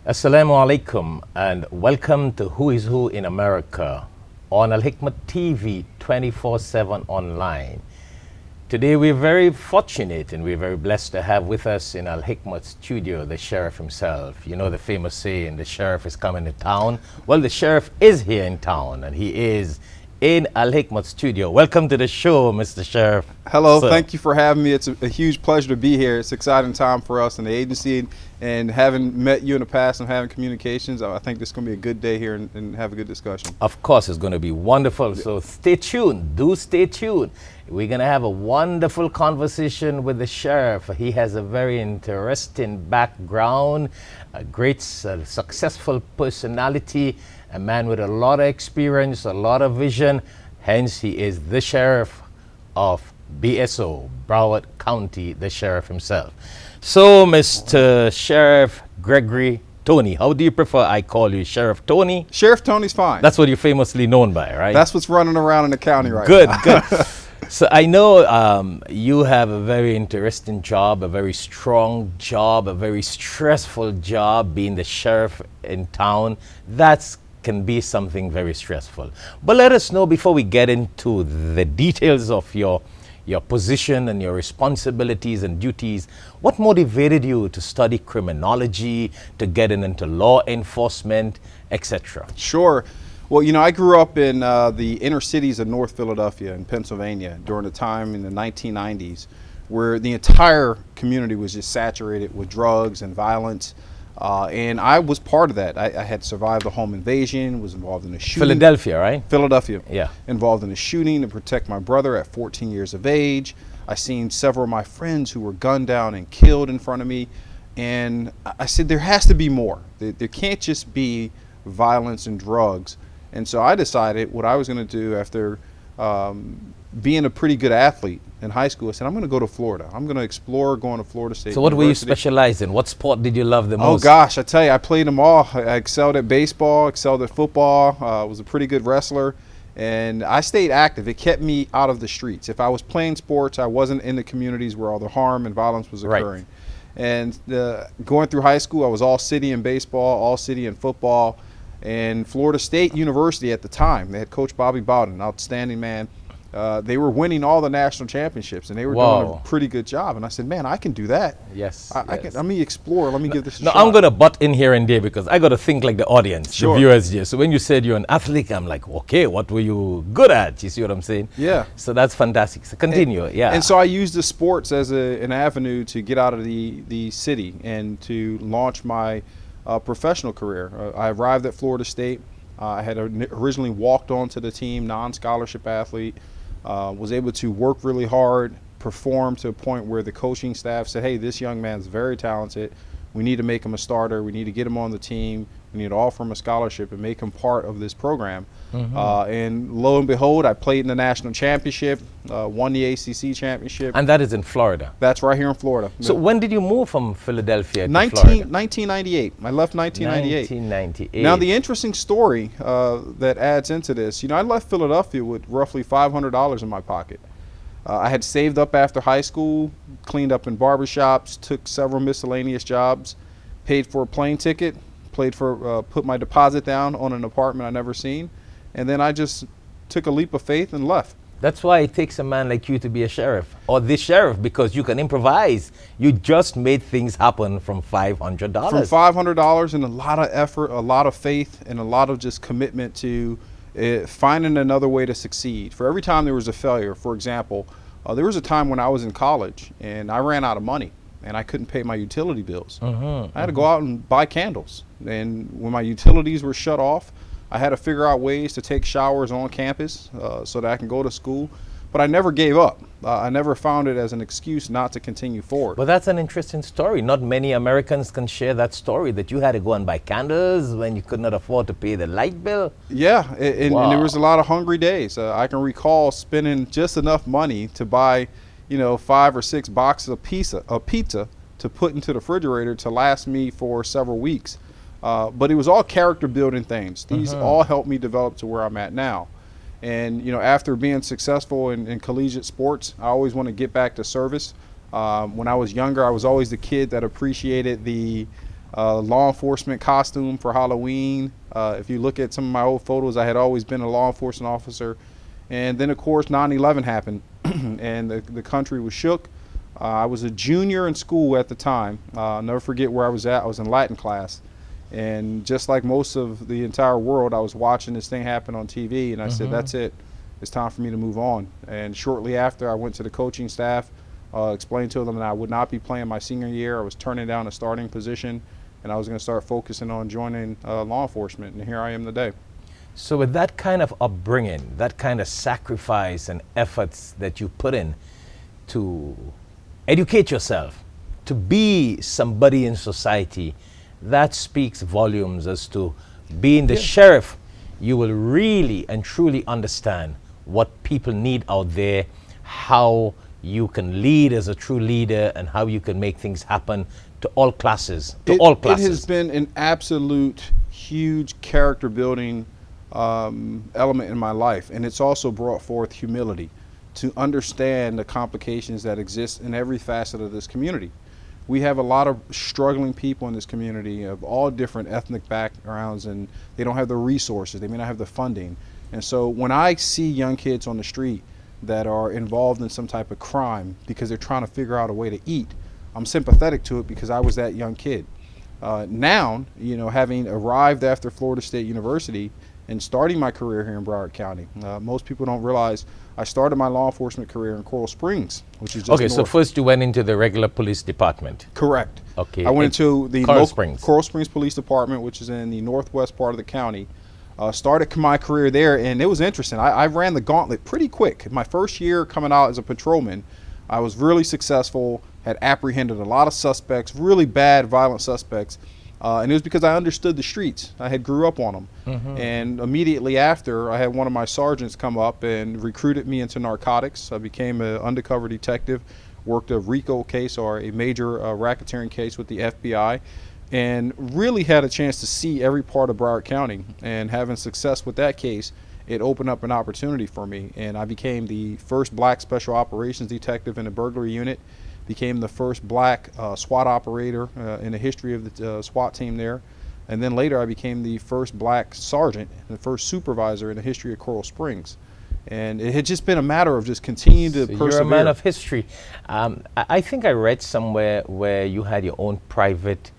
Assalamu alaikum and welcome to Who is Who in America on Alhikmat TV 24/7 online. Today we're very fortunate and we're very blessed to have with us in Alhikmat studio the sheriff himself. You know the famous saying, the sheriff is coming to town. Well, the sheriff is here in town and he is in Alhikmat studio. Welcome to the show, Mr. Sheriff. Hello, thank you for having me. It's a huge pleasure to be here. It's an exciting time for us in the agency, and having met you in the past and having communications, I think this is going to be a good day here and have a good discussion. Of course, it's going to be wonderful. So stay tuned. Do stay tuned. We're going to have a wonderful conversation with the sheriff. He has a very interesting background, a great, successful personality, a man with a lot of experience, a lot of vision. Hence, he is the sheriff of BSO, Broward County, the sheriff himself. So, Mr. Sheriff Gregory Tony, how do you prefer I call you? Sheriff Tony? Sheriff Tony's fine. That's what you're famously known by, right? That's what's running around in the county right now. Good. So I know you have a very interesting job, a very strong job, a very stressful job, being the sheriff in town. That can be something very stressful. But let us know, before we get into the details of your position and your responsibilities and duties, what motivated you to study criminology, to get into law enforcement, etc.? Sure. Well, you know, I grew up in the inner cities of North Philadelphia in Pennsylvania during a time in the 1990s where the entire community was just saturated with drugs and violence. And I was part of that. I had survived a home invasion, was involved in a shooting. Philadelphia, right? Philadelphia. Yeah. Involved in a shooting to protect my brother at 14 years of age. I seen several of my friends who were gunned down and killed in front of me. And I said, there has to be more. There can't just be violence and drugs. And so I decided what I was going to do after being a pretty good athlete in high school. I said, I'm going to go to Florida. I'm going to explore going to Florida State So what were you University. specialized in? What sport did you love the most? Oh gosh, I tell you, I played them all. I excelled at baseball, excelled at football, was a pretty good wrestler, and I stayed active. It kept me out of the streets. If I was playing sports, I wasn't in the communities where all the harm and violence was occurring. Right. And going through high school, I was all city in baseball, all city in football. And Florida State University at the time, they had Coach Bobby Bowden, an outstanding man. They were winning all the national championships, and they were doing a pretty good job. And I said, man, I can do that. Yes. Let me explore. Let me give this a shot. No, I'm going to butt in here and there because I got to think like the audience, sure, the viewers here. So when you said you're an athlete, I'm like, okay, what were you good at? You see what I'm saying? Yeah. So that's fantastic. So continue. And so I used the sports as an avenue to get out of the city and to launch my professional career. I arrived at Florida State. I had originally walked onto the team, non-scholarship athlete, was able to work really hard, perform to a point where the coaching staff said, hey, this young man's very talented. We need to make him a starter. We need to get him on the team. We need to offer him a scholarship and make him part of this program. Mm-hmm. And lo and behold, I played in the national championship, won the ACC championship. And that is in Florida? That's right here in Florida. So when did you move from Philadelphia to Florida? 1998. I left 1998. 1998. Now the interesting story that adds into this, you know, I left Philadelphia with roughly $500 in my pocket. I had saved up after high school, cleaned up in barbershops, took several miscellaneous jobs, paid for a plane ticket, put my deposit down on an apartment I never seen, and then I just took a leap of faith and left. That's why it takes a man like you to be a sheriff, or this sheriff, because you can improvise. You just made things happen from $500. From $500 and a lot of effort, a lot of faith, and a lot of just commitment to finding another way to succeed. For every time there was a failure, for example, there was a time when I was in college and I ran out of money and I couldn't pay my utility bills. I had to go out and buy candles. And when my utilities were shut off, I had to figure out ways to take showers on campus so that I can go to school. But I never gave up. I never found it as an excuse not to continue forward. Well, that's an interesting story. Not many Americans can share that story, that you had to go and buy candles when you could not afford to pay the light bill. Yeah, and there was a lot of hungry days. I can recall spending just enough money to buy, 5 or 6 boxes of pizza to put into the refrigerator to last me for several weeks. But it was all character building things. These all helped me develop to where I'm at now. And after being successful in collegiate sports, I always want to get back to service. When I was younger, I was always the kid that appreciated the law enforcement costume for Halloween. If you look at some of my old photos, I had always been a law enforcement officer. And then, of course, 9/11 happened, and the country was shook. I was a junior in school at the time. I'll never forget where I was at. I was in Latin class. And just like most of the entire world, I was watching this thing happen on TV, and I said, that's it. It's time for me to move on. And shortly after, I went to the coaching staff, explained to them that I would not be playing my senior year. I was turning down a starting position, and I was going to start focusing on joining law enforcement, and here I am today. So with that kind of upbringing, that kind of sacrifice and efforts that you put in to educate yourself, to be somebody in society, that speaks volumes as to being the sheriff. You will really and truly understand what people need out there, how you can lead as a true leader, and how you can make things happen to all classes, It has been an absolute huge character building element in my life, and it's also brought forth humility to understand the complications that exist in every facet of this community. We have a lot of struggling people in this community of all different ethnic backgrounds, and they don't have the resources, they may not have the funding. And so when I see young kids on the street that are involved in some type of crime because they're trying to figure out a way to eat, I'm sympathetic to it because I was that young kid. Now, having arrived after Florida State University and starting my career here in Broward County, most people don't realize I started my law enforcement career in Coral Springs, which is just Okay, north. so first you went into the regular police department. Correct. Okay. I went into the Coral Springs. Coral Springs Police Department, which is in the northwest part of the county. Started my career there, and it was interesting. I ran the gauntlet pretty quick. My first year coming out as a patrolman, I was really successful, had apprehended a lot of suspects, really bad, violent suspects. And it was because I understood the streets. I had grew up on them. And immediately after, I had one of my sergeants come up and recruited me into narcotics. I became an undercover detective, worked a RICO case, or a major racketeering case with the FBI, and really had a chance to see every part of Broward County. And having success with that case, it opened up an opportunity for me. And I became the first black special operations detective in the burglary unit, became the first black SWAT operator in the history of the SWAT team there. And then later I became the first black sergeant, the first supervisor in the history of Coral Springs. And it had just been a matter of just continuing to persevere. You're a man of history. I think I read somewhere where you had your own private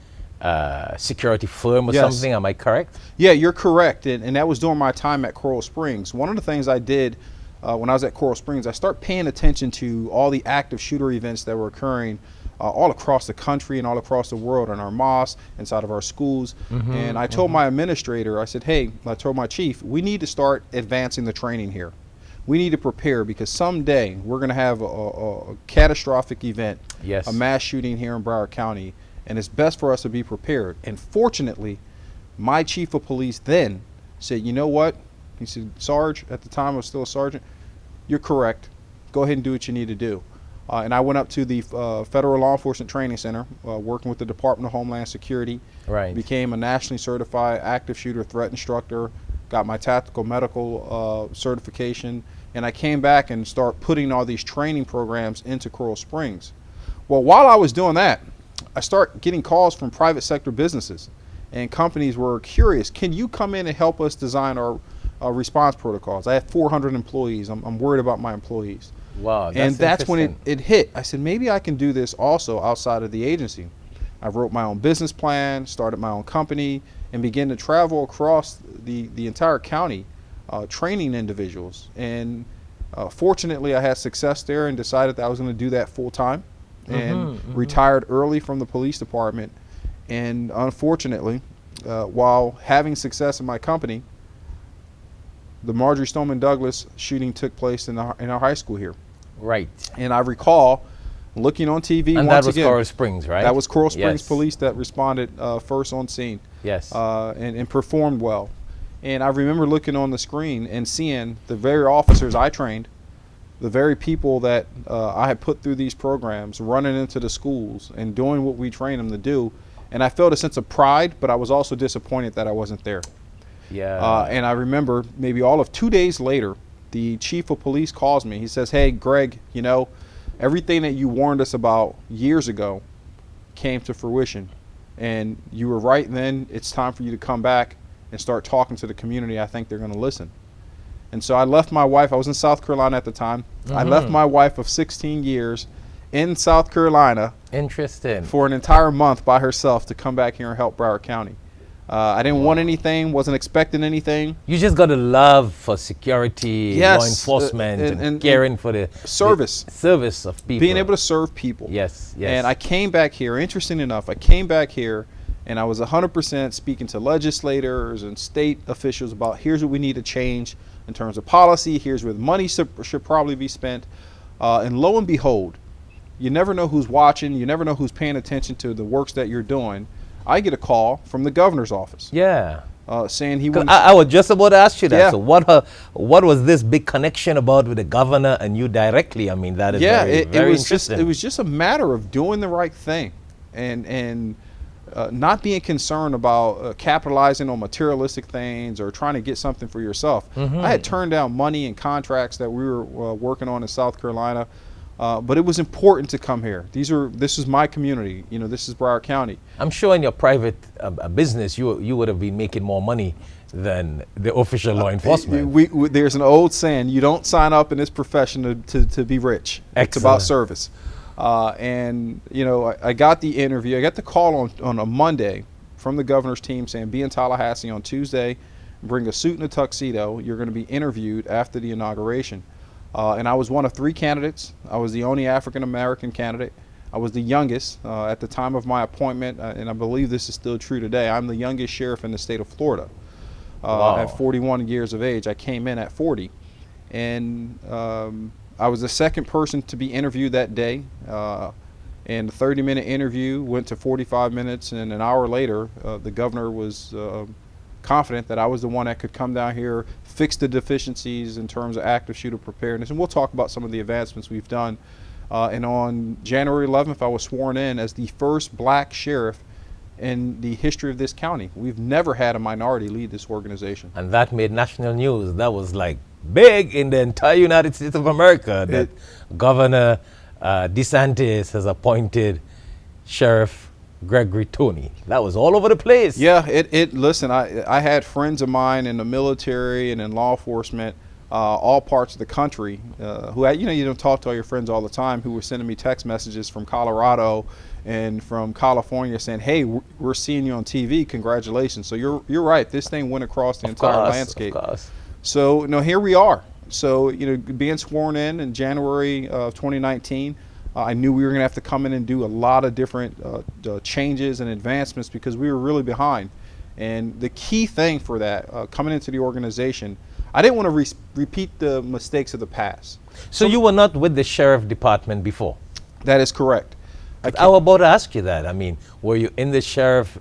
security firm or something. Am I correct? Yeah, you're correct. And that was during my time at Coral Springs. One of the things I did when I was at Coral Springs, I started paying attention to all the active shooter events that were occurring all across the country and all across the world, in our mosques, inside of our schools. And I told my administrator, I said, hey, I told my chief, we need to start advancing the training here. We need to prepare because someday we're going to have a catastrophic event, a mass shooting here in Broward County, and it's best for us to be prepared. And fortunately, my chief of police then said, you know what? He said, Sarge, at the time I was still a sergeant, you're correct. Go ahead and do what you need to do. And I went up to the Federal Law Enforcement Training Center, working with the Department of Homeland Security. Became a nationally certified active shooter threat instructor, got my tactical medical certification, and I came back and started putting all these training programs into Coral Springs. Well, while I was doing that, I started getting calls from private sector businesses, and companies were curious, can you come in and help us design our response protocols? I have 400 employees. I'm worried about my employees. Wow, and that's when it hit. I said, maybe I can do this also outside of the agency. I wrote my own business plan, started my own company, and began to travel across the entire county training individuals. And fortunately, I had success there and decided that I was going to do that full time, and retired early from the police department. And unfortunately, while having success in my company, the Marjorie Stoneman Douglas shooting took place in our high school here. And I recall looking on TV and once that was again. Coral Springs, right? That was Coral Springs Police that responded first on scene. And performed well. And I remember looking on the screen and seeing the very officers I trained, the very people that I had put through these programs, running into the schools and doing what we trained them to do. And I felt a sense of pride, but I was also disappointed that I wasn't there. And I remember maybe all of 2 days later, the chief of police calls me. He says, hey, Greg, you know, everything that you warned us about years ago came to fruition. And you were right then. It's time for you to come back and start talking to the community. I think they're going to listen. And so I left my wife. I was in South Carolina at the time. I left my wife of 16 years in South Carolina. Interesting. For an entire month by herself to come back here and help Broward County. I didn't want anything, wasn't expecting anything. You just got a love for security, Yes, law enforcement, and and caring for the service. the service of people. Being able to serve people. Yes, yes. And I came back here, interesting enough, I came back here and I was 100% speaking to legislators and state officials about here's what we need to change in terms of policy, here's where the money should probably be spent. And lo and behold, you never know who's watching, you never know who's paying attention to the works that you're doing. I get a call from the governor's office. Yeah. Saying he 'Cause wouldn't. I was just about to ask you that. Yeah. So what was this big connection about with the governor and you directly? I mean, that is very, very interesting. It was just a matter of doing the right thing and not being concerned about capitalizing on materialistic things or trying to get something for yourself. I had turned down money and contracts that we were working on in South Carolina, but it was important to come here. This is my community. You know, this is Broward County. I'm sure in your private business, you would have been making more money than the official law enforcement. There's an old saying: you don't sign up in this profession to be rich. Excellent. It's about service. And you know, I got the interview. I got the call on a Monday from the governor's team saying, "Be in Tallahassee on Tuesday. Bring a suit and a tuxedo. You're going to be interviewed after the inauguration." And I was one of 3 candidates. I was the only African American candidate. I was the youngest at the time of my appointment, and I believe this is still true today. I'm the youngest sheriff in the state of Florida. Wow. At 41 years of age. I came in at 40. And I was the second person to be interviewed that day. And the 30-minute interview went to 45 minutes, and an hour later, the governor was confident that I was the one that could come down here, fix the deficiencies in terms of active shooter preparedness. And we'll talk about some of the advancements we've done. And on January 11th, I was sworn in as the first black sheriff in the history of this county. We've never had a minority lead this organization. And that made national news. That was like big in the entire United States of America that Governor DeSantis has appointed Sheriff Gregory Toney. That was all over the place. Yeah, listen, I had friends of mine in the military and in law enforcement, all parts of the country, who you don't talk to all your friends all the time, who were sending me text messages from Colorado and from California saying, "Hey, we're seeing you on TV. Congratulations." So you're right. This thing went across the entire landscape. Of course. So here we are. So being sworn in January of 2019. I knew we were going to have to come in and do a lot of different changes and advancements because we were really behind. And the key thing for that, coming into the organization, I didn't want to repeat the mistakes of the past. So you were not with the sheriff department before? That is correct. I was about to ask you that. I mean, were you in the sheriff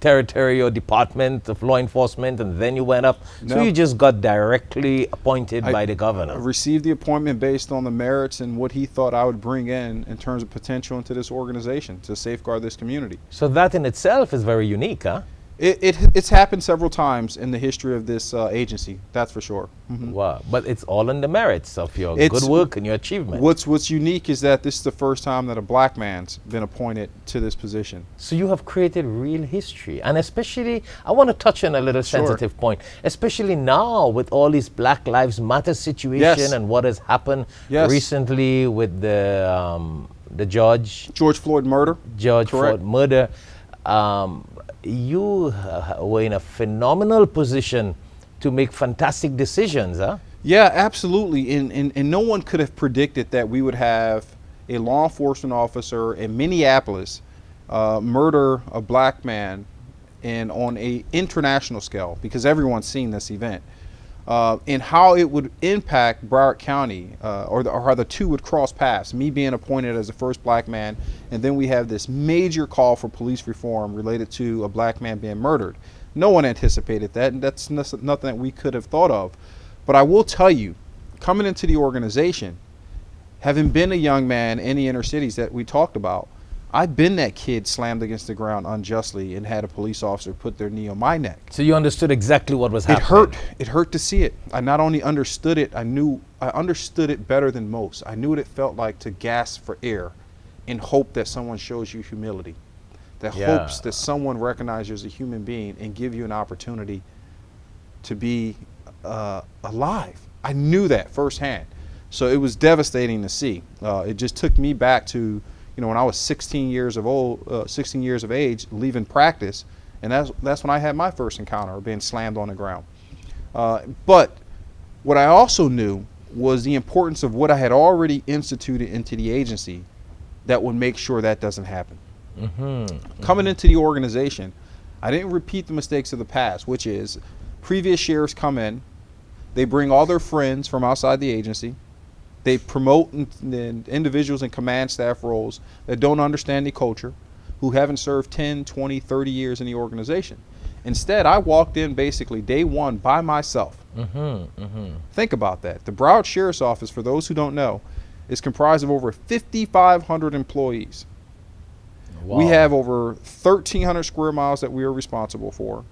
territory or department of law enforcement and then you went up? No. So you just got directly appointed by the governor? I received the appointment based on the merits and what he thought I would bring in terms of potential into this organization to safeguard this community. So that in itself is very unique, huh? It's happened several times in the history of this agency, that's for sure. Wow, but it's all on the merits of your good work and your achievement. What's unique is that this is the first time that a black man's been appointed to this position. So you have created real history, and especially, I want to touch on a little sensitive point, especially now with all these Black Lives Matter situation and what has happened recently with the George Floyd murder. Floyd murder. You were in a phenomenal position to make fantastic decisions, huh? Yeah, absolutely. And no one could have predicted that we would have a law enforcement officer in Minneapolis murder a black man and on a international scale, because everyone's seen this event. And how it would impact Broward County, or how the two would cross paths, me being appointed as the first black man, and then we have this major call for police reform related to a black man being murdered. No one anticipated that, and that's nothing that we could have thought of. But I will tell you, coming into the organization, having been a young man in the inner cities that we talked about, I've been that kid slammed against the ground unjustly and had a police officer put their knee on my neck. So you understood exactly what was happening. It hurt to see it. I not only understood it, I understood it better than most. I knew what it felt like to gasp for air in hope that someone shows you humility. that hopes that someone recognizes you as a human being and give you an opportunity to be alive. I knew that firsthand. So it was devastating to see. It just took me back to, when I was 16 years of age, leaving practice, and that's when I had my first encounter of being slammed on the ground. But what I also knew was the importance of what I had already instituted into the agency that would make sure that doesn't happen. Coming into the organization, I didn't repeat the mistakes of the past, which is previous sheriffs come in, they bring all their friends from outside the agency, they promote individuals in command staff roles that don't understand the culture, who haven't served 10, 20, 30 years in the organization. Instead, I walked in basically day one by myself. Think about that. The Broward Sheriff's Office, for those who don't know, is comprised of over 5,500 employees. Wow. We have over 1,300 square miles that we are responsible for.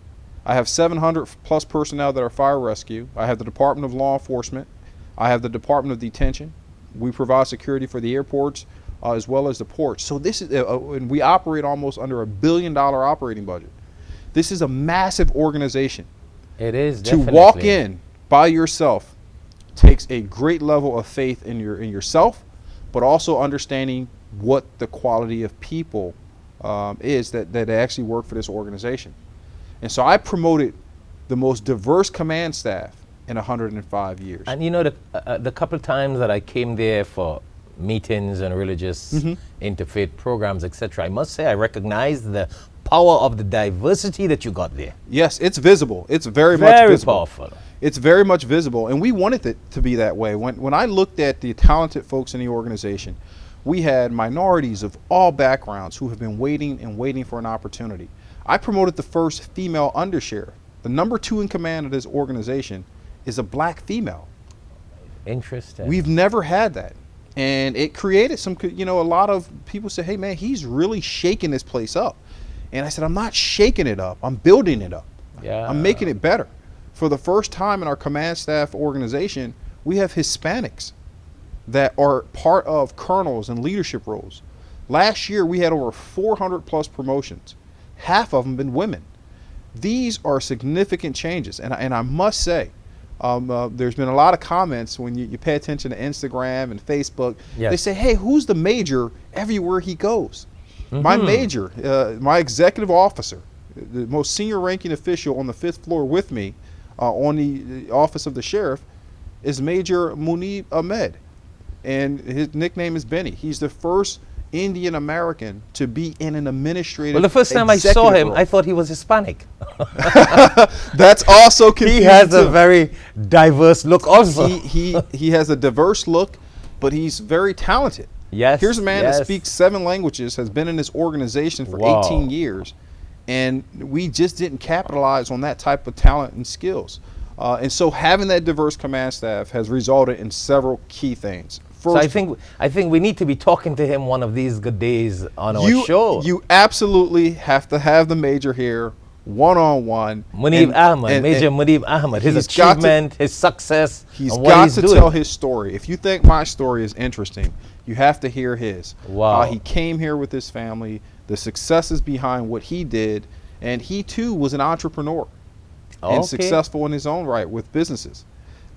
I have 700 plus personnel that are fire rescue. I have the Department of Law Enforcement. I have the Department of Detention. We provide security for the airports as well as the ports. So this is, and we operate almost under $1 billion operating budget. This is a massive organization. It is, definitely. To walk in by yourself takes a great level of faith in yourself, but also understanding what the quality of people is that actually work for this organization. And so I promoted the most diverse command staff in 105 years. And the couple of times that I came there for meetings and religious interfaith programs, etc., I must say I recognized the power of the diversity that you got there. Yes, it's visible. It's very much visible. Powerful. It's very much visible, and we wanted it to be that way. When I looked at the talented folks in the organization, we had minorities of all backgrounds who have been waiting and waiting for an opportunity. I promoted the first female undersheriff. The number 2 in command of this organization is a black female. Interesting. We've never had that. And it created some, a lot of people say, hey man, he's really shaking this place up. And I said, I'm not shaking it up, I'm building it up. Yeah. I'm making it better. For the first time in our command staff organization, we have Hispanics that are part of colonels and leadership roles. Last year, we had over 400 plus promotions. Half of them been women. These are significant changes. And I must say, there's been a lot of comments when you pay attention to Instagram and Facebook. Yes. They say, hey, who's the major everywhere he goes? My major, my executive officer, the most senior ranking official on the 5th floor with me on the office of the sheriff, is Major Munib Ahmed. And his nickname is Benny. He's the first Indian American to be in an administrative. Well, the first time I saw him, I thought he was Hispanic. That's also confusing. He has a very diverse look also. He has a diverse look, but he's very talented. Yes. Here's a man that speaks 7 languages, has been in this organization for 18 years, and we just didn't capitalize on that type of talent and skills. And so having that diverse command staff has resulted in several key things. First, so I think we need to be talking to him one of these good days on our show. You absolutely have to have the major here one-on-one. Munib Ahmed, Major Munib Ahmed, his achievement, his success. He's got to tell his story. If you think my story is interesting, you have to hear his. Wow. He came here with his family, the successes behind what he did, and he too was an entrepreneur and successful in his own right with businesses.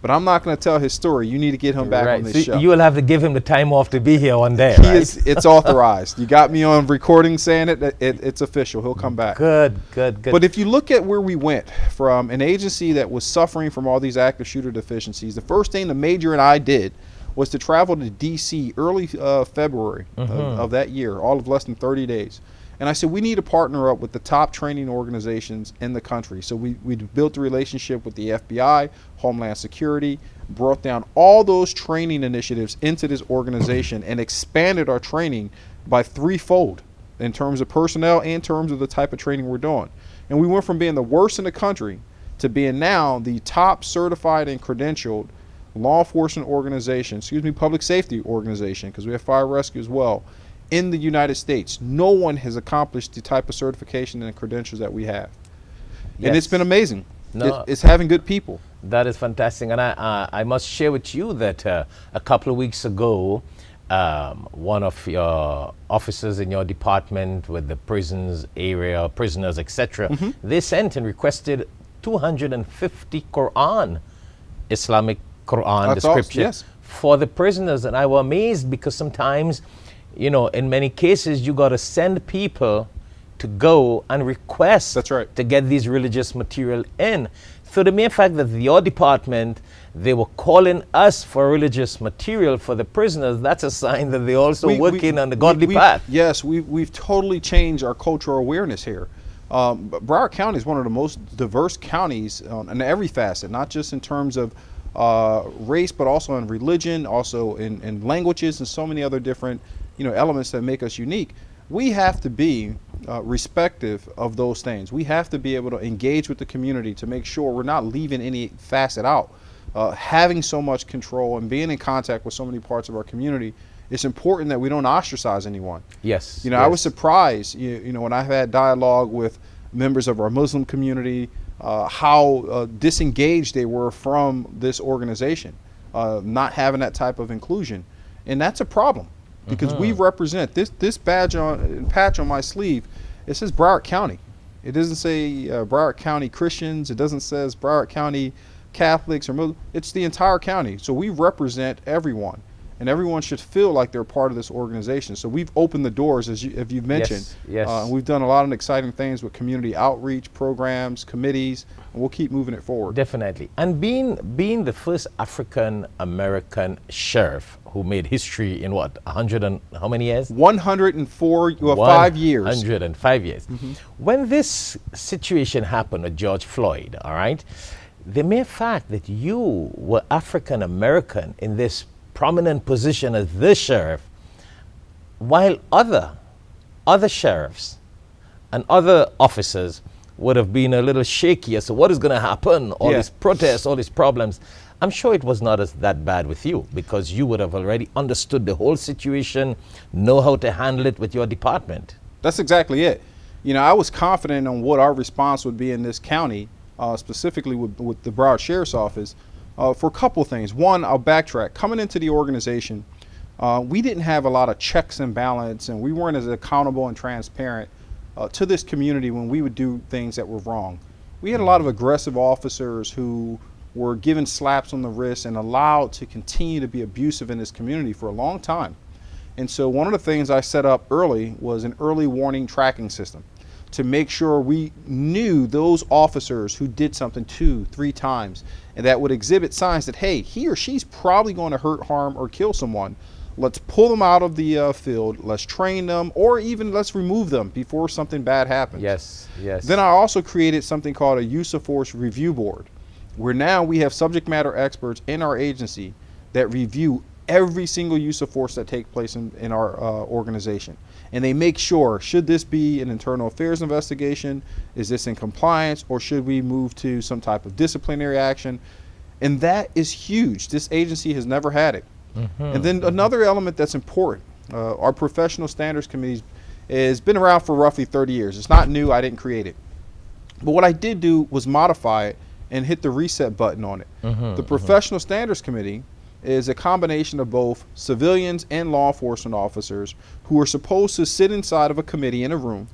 But I'm not going to tell his story. You need to get him back on this show. You will have to give him the time off to be here one day. It's authorized. You got me on recording saying it's official. He'll come back. Good. But if you look at where we went from an agency that was suffering from all these active shooter deficiencies, the first thing the major and I did was to travel to D.C. early February of that year, all of less than 30 days. And I said, we need to partner up with the top training organizations in the country. So we built a relationship with the FBI, Homeland Security, brought down all those training initiatives into this organization and expanded our training by 3-fold in terms of personnel and in terms of the type of training we're doing. And we went from being the worst in the country to being now the top certified and credentialed law enforcement organization, public safety organization, because we have fire rescue as well, in the United States. No one has accomplished the type of certification and credentials that we have. Yes. And it's been amazing. It's having good people. That is fantastic. And I must share with you that a couple of weeks ago, one of your officers in your department with the prisons area, prisoners, etc., they sent and requested 250 Quran, Islamic Quran description yes. for the prisoners. And I was amazed because sometimes, you know, in many cases, you got to send people to go and request That's right. to get these religious material in. So the mere fact that your department, they were calling us for religious material for the prisoners, that's a sign that they're also working on the godly path. Yes, we've totally changed our cultural awareness here. Broward County is one of the most diverse counties in every facet, not just in terms of race, but also in religion, also in languages, and so many other different, you know, elements that make us unique. We have to be respective of those things. We have to be able to engage with the community to make sure we're not leaving any facet out. Having so much control and being in contact with so many parts of our community, it's important that we don't ostracize anyone. Yes. You know, I was surprised, you know, when I had dialogue with members of our Muslim community, how disengaged they were from this organization, not having that type of inclusion. And that's a problem. Because we represent this patch on my sleeve. It says Broward County. It doesn't say Broward County Christians. It doesn't say Broward County Catholics or Muslims. It's the entire county. So we represent everyone, and everyone should feel like they're part of this organization. So we've opened the doors, as you've mentioned. Yes. We've done a lot of exciting things with community outreach programs, committees, and we'll keep moving it forward. Definitely. And being the first African American sheriff who made history in what, 100 and how many years? 104, 5 years. 105 years. When this situation happened with George Floyd, all right, the mere fact that you were African American in this prominent position as the sheriff, while other sheriffs and other officers would have been a little shaky as to what is going to happen, all these protests, all these problems. I'm sure it was not as that bad with you because you would have already understood the whole situation, know how to handle it with your department. That's exactly it. You know, I was confident on what our response would be in this county, specifically with the Broward Sheriff's Office, for a couple of things. One, I'll backtrack. Coming into the organization, we didn't have a lot of checks and balance, and we weren't as accountable and transparent to this community when we would do things that were wrong. We had a lot of aggressive officers who were given slaps on the wrist and allowed to continue to be abusive in this community for a long time. And so one of the things I set up early was an early warning tracking system to make sure we knew those officers who did something 2-3 times and that would exhibit signs that, hey, he or she's probably going to hurt, harm, or kill someone. Let's pull them out of the field, let's train them, or even let's remove them before something bad happens. Yes. Then I also created something called a use of force review board, where now we have subject matter experts in our agency that review every single use of force that takes place in our organization. And they make sure, should this be an internal affairs investigation? Is this in compliance? Or should we move to some type of disciplinary action? And that is huge. This agency has never had it. And then another element that's important, our professional standards committee has been around for roughly 30 years. It's not new, I didn't create it. But what I did do was modify it and hit the reset button on it. The Professional Standards Committee is a combination of both civilians and law enforcement officers who are supposed to sit inside of a committee in a room,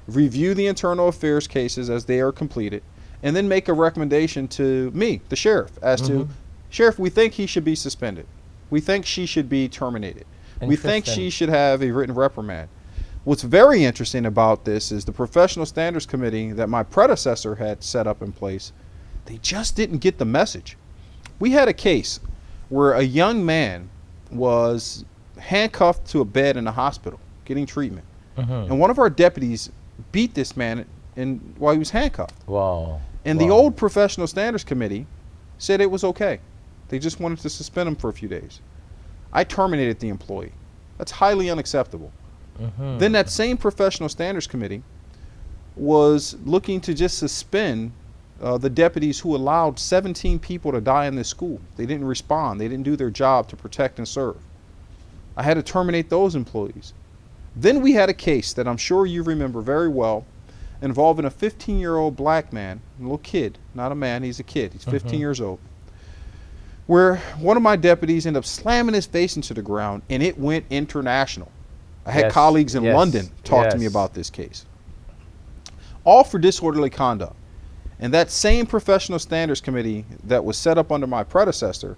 review the internal affairs cases as they are completed, and then make a recommendation to me, the sheriff, as to, Sheriff, we think he should be suspended. We think she should be terminated. We think she should have a written reprimand. What's very interesting about this is the Professional Standards Committee that my predecessor had set up in place, they just didn't get the message. We had a case where a young man was handcuffed to a bed in a hospital getting treatment. And one of our deputies beat this man while he was handcuffed. And the old Professional Standards Committee said it was okay. They just wanted to suspend him for a few days. I terminated the employee. That's highly unacceptable. Then that same Professional Standards Committee was looking to just suspend the deputies who allowed 17 people to die in this school. They didn't respond. They didn't do their job to protect and serve. I had to terminate those employees. Then we had a case that I'm sure you remember very well involving a 15-year-old black man, a little kid, not a man, he's a kid, he's 15 years old, where one of my deputies ended up slamming his face into the ground, and it went international. I had colleagues in London talk to me about this case. All for disorderly conduct. And that same professional standards committee that was set up under my predecessor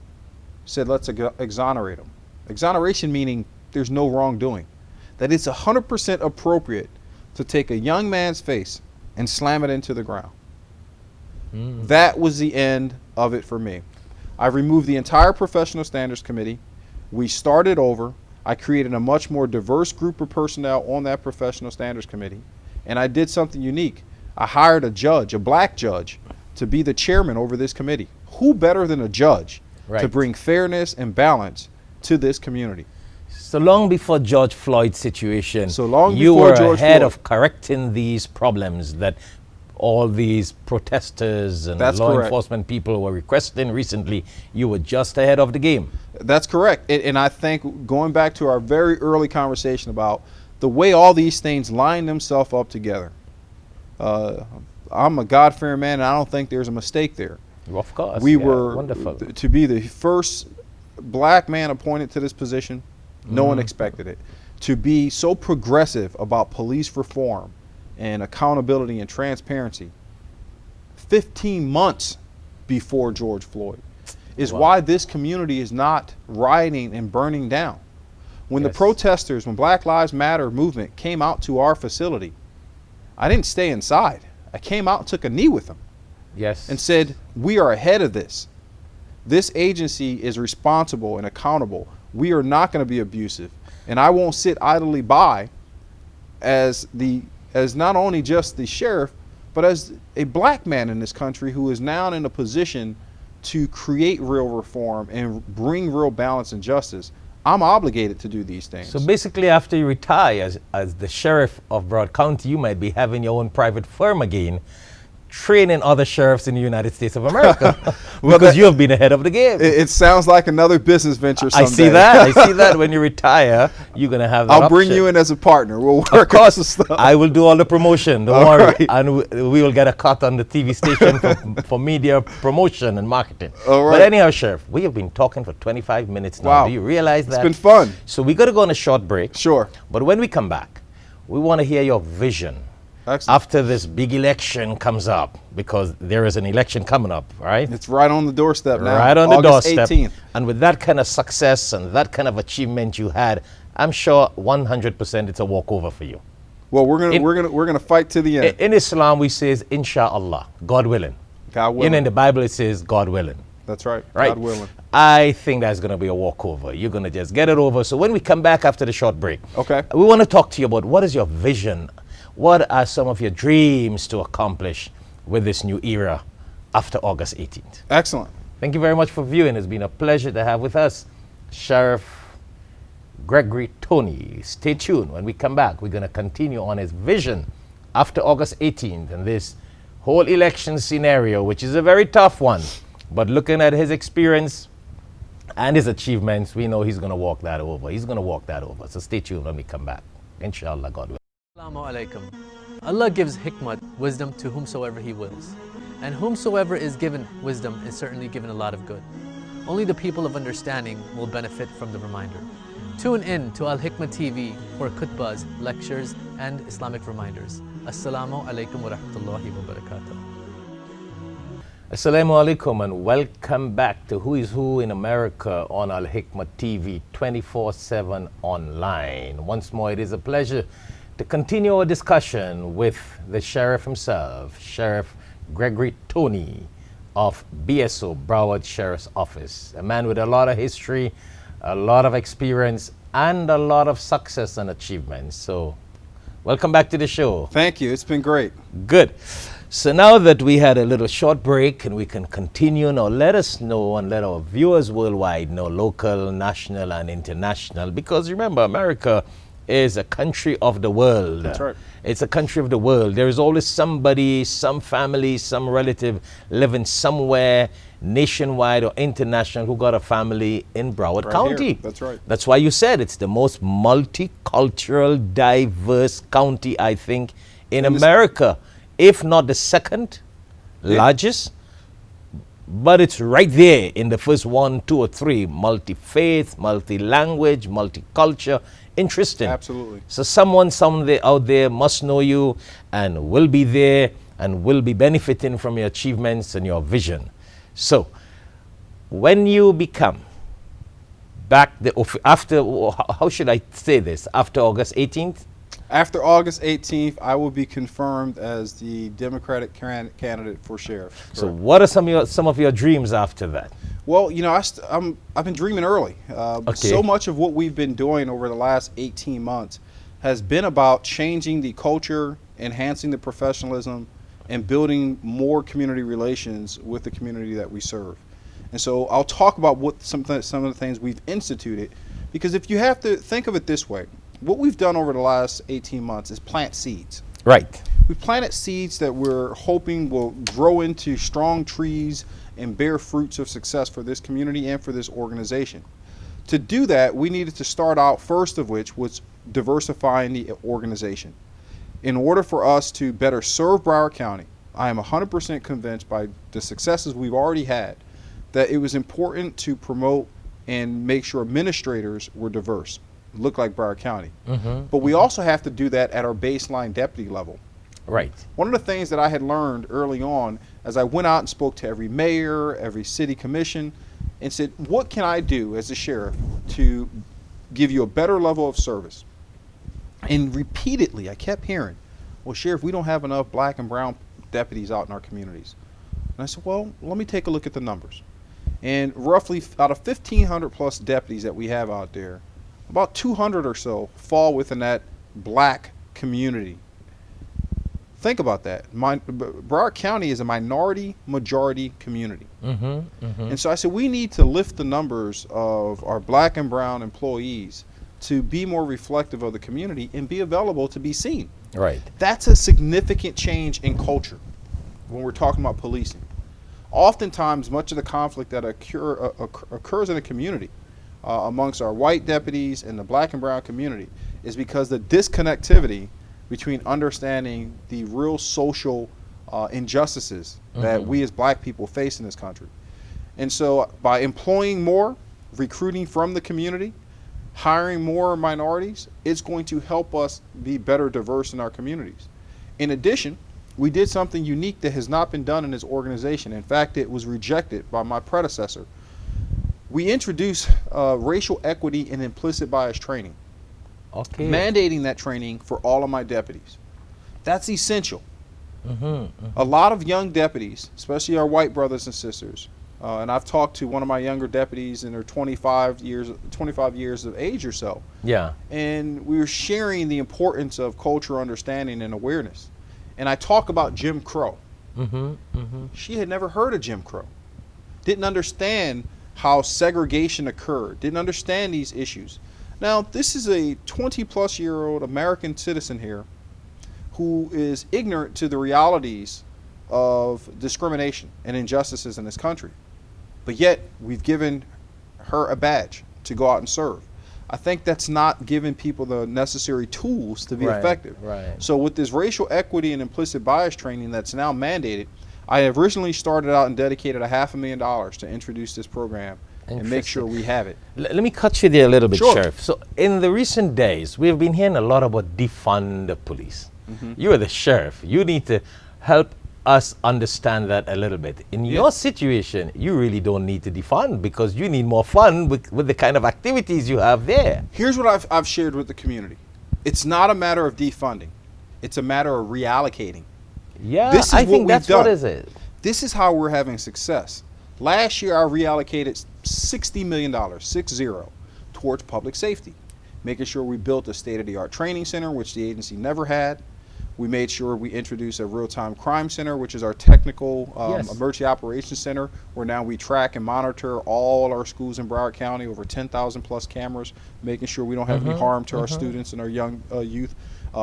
said, let's exonerate him. Exoneration meaning there's no wrongdoing. That it's 100% appropriate to take a young man's face and slam it into the ground. That was the end of it for me. I removed the entire professional standards committee. We started over. I created a much more diverse group of personnel on that professional standards committee. And I did something unique. I hired a judge, a black judge, to be the chairman over this committee. Who better than a judge to bring fairness and balance to this community? So long before George Floyd's situation, you were ahead of correcting these problems that all these protesters and law enforcement people were requesting recently. You were just ahead of the game. That's correct. And I think going back to our very early conversation about the way all these things line themselves up together, I'm a God-fearing man, and I don't think there's a mistake there. Of course. We were wonderful. To be the first black man appointed to this position. No one expected it. To be so progressive about police reform and accountability and transparency 15 months before George Floyd is why this community is not rioting and burning down. When the protesters, when Black Lives Matter movement came out to our facility, I didn't stay inside. I came out and took a knee with them. And said, we are ahead of this. This agency is responsible and accountable. We are not going to be abusive. And I won't sit idly by as not only just the sheriff, but as a black man in this country who is now in a position to create real reform and bring real balance and justice. I'm obligated to do these things. So basically, after you retire as the sheriff of Broward County, you might be having your own private firm again, training other sheriffs in the United States of America because you have been ahead of the game. It sounds like another business venture someday. I see that. I see that when you retire, you're going to have that I'll bring you in as a partner. We'll work of course, on some stuff. I will do all the promotion. Don't worry. And we will get a cut on the TV station for media promotion and marketing. But anyhow, Sheriff, we have been talking for 25 minutes now. Wow. Do you realize that? It's been fun. So we got to go on a short break. Sure. But when we come back, we want to hear your vision. Excellent. After this big election comes up, because there is an election coming up, right? It's right on the doorstep now. Right on the doorstep. 18th. And with that kind of success and that kind of achievement you had, I'm sure 100% it's a walkover for you. Well, we're gonna fight to the end. In Islam, we say, inshallah, God willing. God willing. In the Bible, it says, God willing. That's right. Right. God willing. I think that's going to be a walkover. You're going to just get it over. So when we come back after the short break, we want to talk to you about what is your vision. What are some of your dreams to accomplish with this new era after August 18th? Excellent. Thank you very much for viewing. It's been a pleasure to have with us Sheriff Gregory Tony. Stay tuned. When we come back, we're going to continue on his vision after August 18th and this whole election scenario, which is a very tough one. But looking at his experience and his achievements, we know he's going to walk that over. He's going to walk that over. So stay tuned when we come back. Inshallah, God willing. Assalamu alaikum. Allah gives hikmat, wisdom, to whomsoever He wills. And whomsoever is given wisdom is certainly given a lot of good. Only the people of understanding will benefit from the reminder. Tune in to Alhikmat TV for khutbahs, lectures, and Islamic reminders. Assalamu alaikum wa rahmatullahi wa barakatuh. Assalamu alaikum and welcome back to Who is Who in America on Alhikmat TV 24/7 online. Once more, it is a pleasure to continue our discussion with the Sheriff himself, Sheriff Gregory Tony of BSO, Broward Sheriff's Office. A man with a lot of history, a lot of experience, and a lot of success and achievements. So, welcome back to the show. Thank you. It's been great. Good. So now that we had a little short break and we can continue now, let us know and let our viewers worldwide know, local, national, and international, because remember, America is a country of the world. That's right. It's a country of the world. There is always somebody, some family, some relative living somewhere nationwide or international who got a family in Broward County. Here. That's right. That's why you said it's the most multicultural, diverse county, I think, in America, if not the second largest. but it's right there in the first 1, 2, or 3: multi-faith, multi-language, multicultural. Interesting. Absolutely. So someone someday out there must know you and will be there and will be benefiting from your achievements and your vision. So when you become back after, how should I say this, after August 18th? After August 18th, I will be confirmed as the Democratic candidate for sheriff. So what are some of your dreams after that? Well, you know, I've been dreaming early. So much of what we've been doing over the last 18 months has been about changing the culture, enhancing the professionalism, and building more community relations with the community that we serve. And so I'll talk about what some of the things we've instituted, because if you have to think of it this way, what we've done over the last 18 months is plant seeds. Right. We planted seeds that we're hoping will grow into strong trees and bear fruits of success for this community and for this organization. To do that, we needed to start out, first of which was diversifying the organization. In order for us to better serve Broward County, I am 100% convinced by the successes we've already had that it was important to promote and make sure administrators were diverse, look like Broward County. But we also have to do that at our baseline deputy level. Right. One of the things that I had learned early on as I went out and spoke to every mayor, every city commission, and said, what can I do as a sheriff to give you a better level of service? And repeatedly, I kept hearing, well, Sheriff, we don't have enough black and brown deputies out in our communities. And I said, well, let me take a look at the numbers. And roughly out of 1,500 plus deputies that we have out there, about 200 or so fall within that black community. Think about that. Broward County is a minority majority community. And so I said, we need to lift the numbers of our black and brown employees to be more reflective of the community and be available to be seen. Right. That's a significant change in culture when we're talking about policing. Oftentimes, much of the conflict that occurs in a community amongst our white deputies and the black and brown community is because the disconnectivity between understanding the real social injustices that we as black people face in this country. And so by employing more, recruiting from the community, hiring more minorities, it's going to help us be better diverse in our communities. In addition, we did something unique that has not been done in this organization. In fact, it was rejected by my predecessor. We introduced racial equity and implicit bias training. Okay. Mandating that training for all of my deputies. That's essential. A lot of young deputies, especially our white brothers and sisters, and I've talked to one of my younger deputies in their 25 years of age or so. Yeah. And we were sharing the importance of cultural understanding and awareness. And I talk about Jim Crow. She had never heard of Jim Crow. Didn't understand how segregation occurred. Didn't understand these issues. Now, this is a 20-plus-year-old American citizen here who is ignorant to the realities of discrimination and injustices in this country. But yet, we've given her a badge to go out and serve. I think that's not giving people the necessary tools to be effective. Right. So with this racial equity and implicit bias training that's now mandated, I originally started out and dedicated $500,000 to introduce this program and make sure we have it. Let me cut you there a little bit, Sure. Sheriff. So in the recent days, we've been hearing a lot about defund the police. You are the sheriff. You need to help us understand that a little bit. In your situation, you really don't need to defund because you need more fun with the kind of activities you have there. Here's what I've shared with the community. It's not a matter of defunding. It's a matter of reallocating. Yeah, This is I what think we've that's done. what is it. This is how we're having success. Last year, I reallocated $60 million, 60, towards public safety, making sure we built a state-of-the-art training center, which the agency never had. We made sure we introduced a real-time crime center, which is our technical emergency operations center, where now we track and monitor all our schools in Broward County, over 10,000 plus cameras, making sure we don't have any harm to our students and our young youth.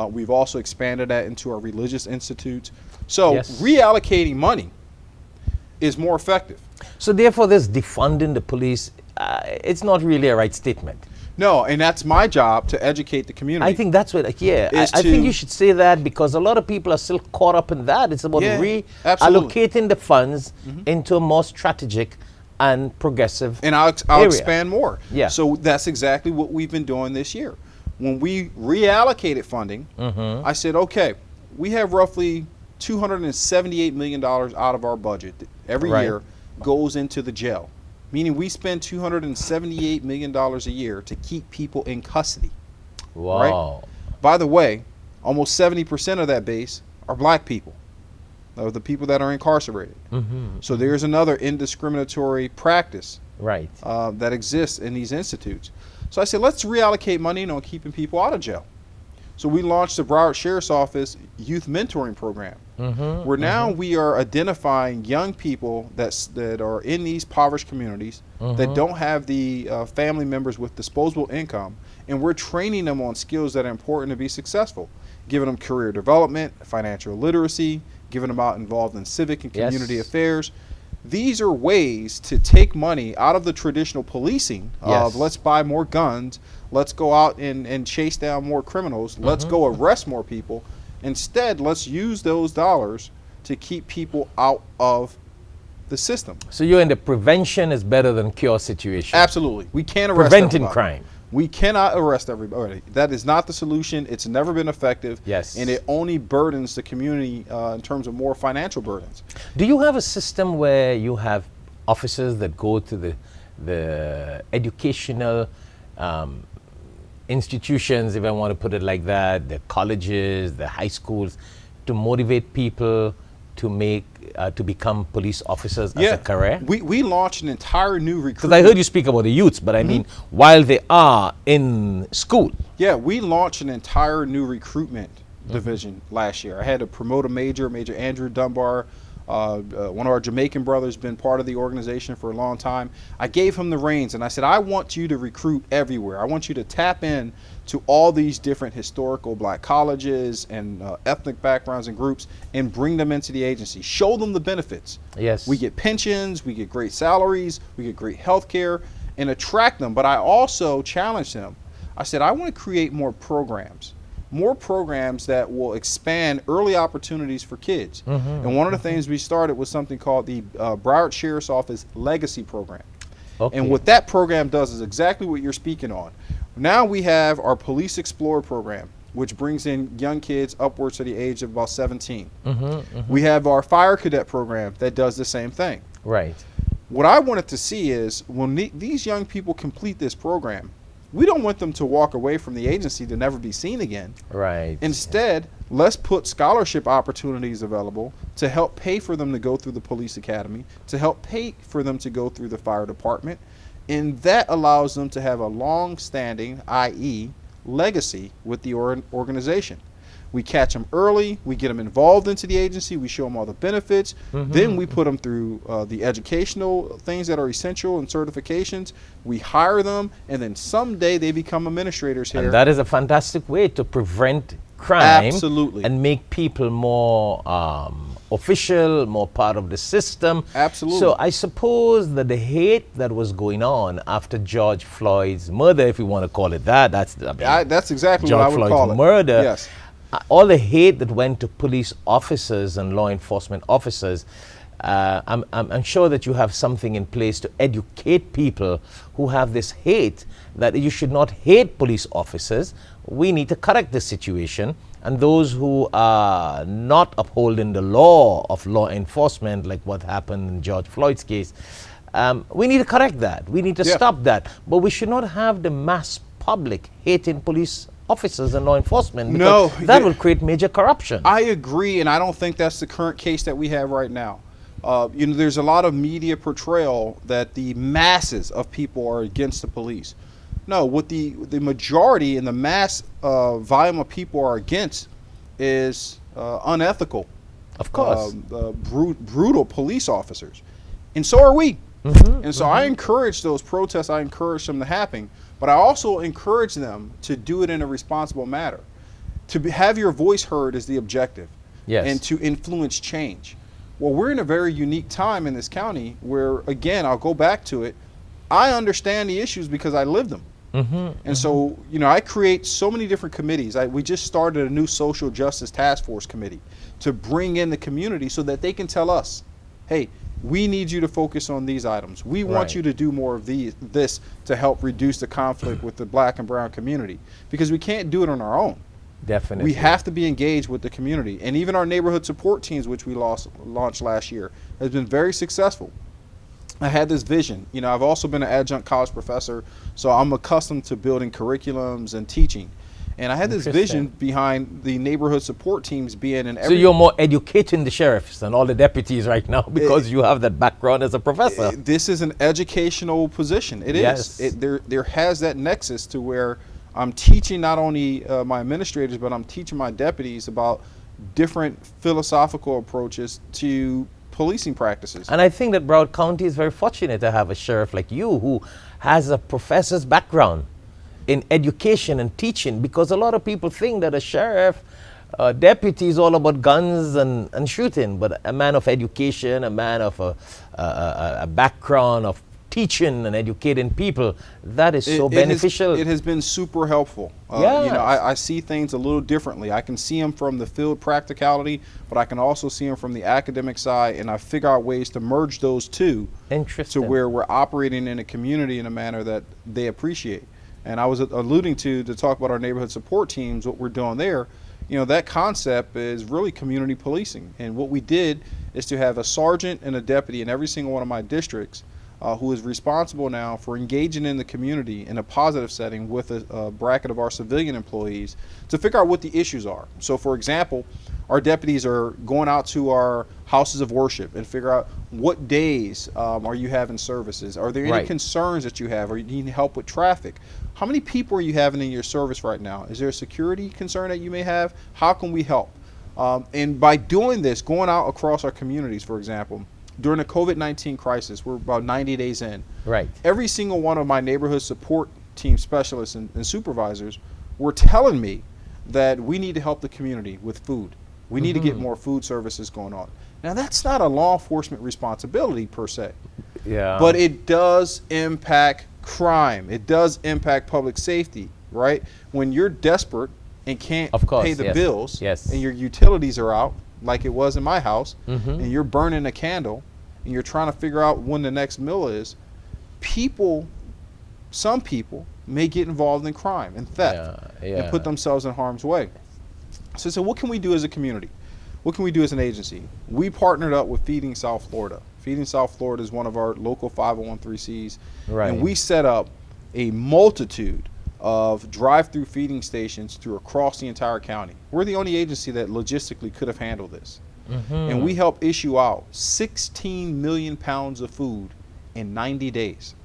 We've also expanded that into our religious institutes. So reallocating money is more effective. So therefore, this defunding the police, it's not really a right statement. No, and that's my job to educate the community. I think that's what, I think you should say that, because a lot of people are still caught up in that. It's about reallocating the funds into a more strategic and progressive and I'll expand more. Yeah. So that's exactly what we've been doing this year. When we reallocated funding, I said, okay, we have roughly $278 million out of our budget that every year goes into the jail, meaning we spend $278 million a year to keep people in custody. Wow. Right? By the way, almost 70% of that base are black people, the people that are incarcerated. So there's another indiscriminatory practice that exists in these institutes. So I said, let's reallocate money on keeping people out of jail. So we launched the Broward Sheriff's Office Youth Mentoring Program, where now we are identifying young people that are in these impoverished communities that don't have the family members with disposable income, and we're training them on skills that are important to be successful, giving them career development, financial literacy, giving them out involved in civic and community affairs. These are ways to take money out of the traditional policing of let's buy more guns, let's go out and chase down more criminals, let's go arrest more people. Instead, let's use those dollars to keep people out of the system. So you're in the prevention is better than cure situation. Absolutely. We can't arrest preventing everybody. crime. We cannot arrest everybody. That is not the solution. It's never been effective. Yes. And it only burdens the community in terms of more financial burdens. Do you have a system where you have officers that go to the educational institutions, if I want to put it like that, the colleges, the high schools, to motivate people to make to become police officers as a career? We launched an entire new recruitment. Because I heard you speak about the youths, but I mean, while they are in school. Yeah, we launched an entire new recruitment division last year. I had to promote a Major Andrew Dunbar. One of our Jamaican brothers, been part of the organization for a long time. I gave him the reins and I said, I want you to recruit everywhere. I want you to tap in to all these different historical black colleges and ethnic backgrounds and groups and bring them into the agency. Show them the benefits. Yes. We get pensions, we get great salaries, we get great health care, and attract them. But I also challenged them. I said, I want to create more programs that will expand early opportunities for kids. And one of the things we started was something called the Broward Sheriff's Office Legacy Program. And what that program does is exactly what you're speaking on. Now we have our Police Explorer program, which brings in young kids upwards to the age of about 17. We have our Fire Cadet program that does the same thing. Right. What I wanted to see is when these young people complete this program, we don't want them to walk away from the agency to never be seen again. Right. Instead, let's put scholarship opportunities available to help pay for them to go through the police academy, to help pay for them to go through the fire department. And that allows them to have a long-standing, i.e., legacy with the organization. We catch them early, we get them involved into the agency, we show them all the benefits, then we put them through the educational things that are essential and certifications, we hire them, and then someday they become administrators here. And that is a fantastic way to prevent crime. Absolutely. And make people more official, more part of the system. Absolutely. So I suppose that the hate that was going on after George Floyd's murder, if you want to call it that, that's exactly George what I would Floyd's call it. Murder. Yes. All the hate that went to police officers and law enforcement officers, I'm sure that you have something in place to educate people who have this hate, that you should not hate police officers. We need to correct this situation. And those who are not upholding the law of law enforcement, like what happened in George Floyd's case, we need to correct that. We need to stop that. But we should not have the mass public hating police officers and law enforcement, because that will create major corruption. I agree, and I don't think that's the current case that we have right now. There's a lot of media portrayal that the masses of people are against the police. No, what the majority and the mass volume of people are against is unethical, of course, brutal police officers, and so are we. And so I encourage those protests. I encourage them to happen. But I also encourage them to do it in a responsible manner. To have your voice heard is the objective. Yes. And to influence change. Well, we're in a very unique time in this county where, again, I'll go back to it. I understand the issues because I live them. And so, you know, I create so many different committees. We just started a new social justice task force committee to bring in the community so that they can tell us, hey, we need you to focus on these items. We want you to do more of this to help reduce the conflict with the black and brown community, because we can't do it on our own. Definitely. We have to be engaged with the community. And even our neighborhood support teams, which we launched last year, has been very successful. I had this vision. You know, I've also been an adjunct college professor, so I'm accustomed to building curriculums and teaching. And I had this vision behind the neighborhood support teams being in every... So you're more educating the sheriffs and all the deputies right now because you have that background as a professor. This is an educational position. It is. There has that nexus to where I'm teaching not only my administrators, but I'm teaching my deputies about different philosophical approaches to policing practices. And I think that Broward County is very fortunate to have a sheriff like you who has a professor's background in education and teaching, because a lot of people think that a sheriff deputy is all about guns and shooting, but a man of education, a man of a background of teaching and educating people, that is so beneficial. It has been super helpful. You know, I see things a little differently. I can see them from the field practicality, but I can also see them from the academic side, and I figure out ways to merge those two to where we're operating in a community in a manner that they appreciate. And I was alluding to talk about our neighborhood support teams, what we're doing there. You know, that concept is really community policing. And what we did is to have a sergeant and a deputy in every single one of my districts who is responsible now for engaging in the community in a positive setting with a bracket of our civilian employees to figure out what the issues are. So, for example, our deputies are going out to our houses of worship and figure out what days are you having services? Are there any concerns that you have? Or you need help with traffic? How many people are you having in your service right now? Is there a security concern that you may have? How can we help? And by doing this, going out across our communities, for example, during the COVID-19 crisis, we're about 90 days in. Every single one of my neighborhood support team specialists and supervisors were telling me that we need to help the community with food. We need to get more food services going on. Now, that's not a law enforcement responsibility per se, but it does impact crime. It does impact public safety, right? When you're desperate and can't pay the bills and your utilities are out, like it was in my house, and you're burning a candle and you're trying to figure out when the next meal is, some people may get involved in crime and theft and put themselves in harm's way. So what can we do as a community? What can we do as an agency? We partnered up with Feeding South Florida. Feeding South Florida is one of our local 501(c)(3)s, and we set up a multitude of drive-through feeding stations across the entire county. We're the only agency that logistically could have handled this. And we help issue out 16 million pounds of food in 90 days.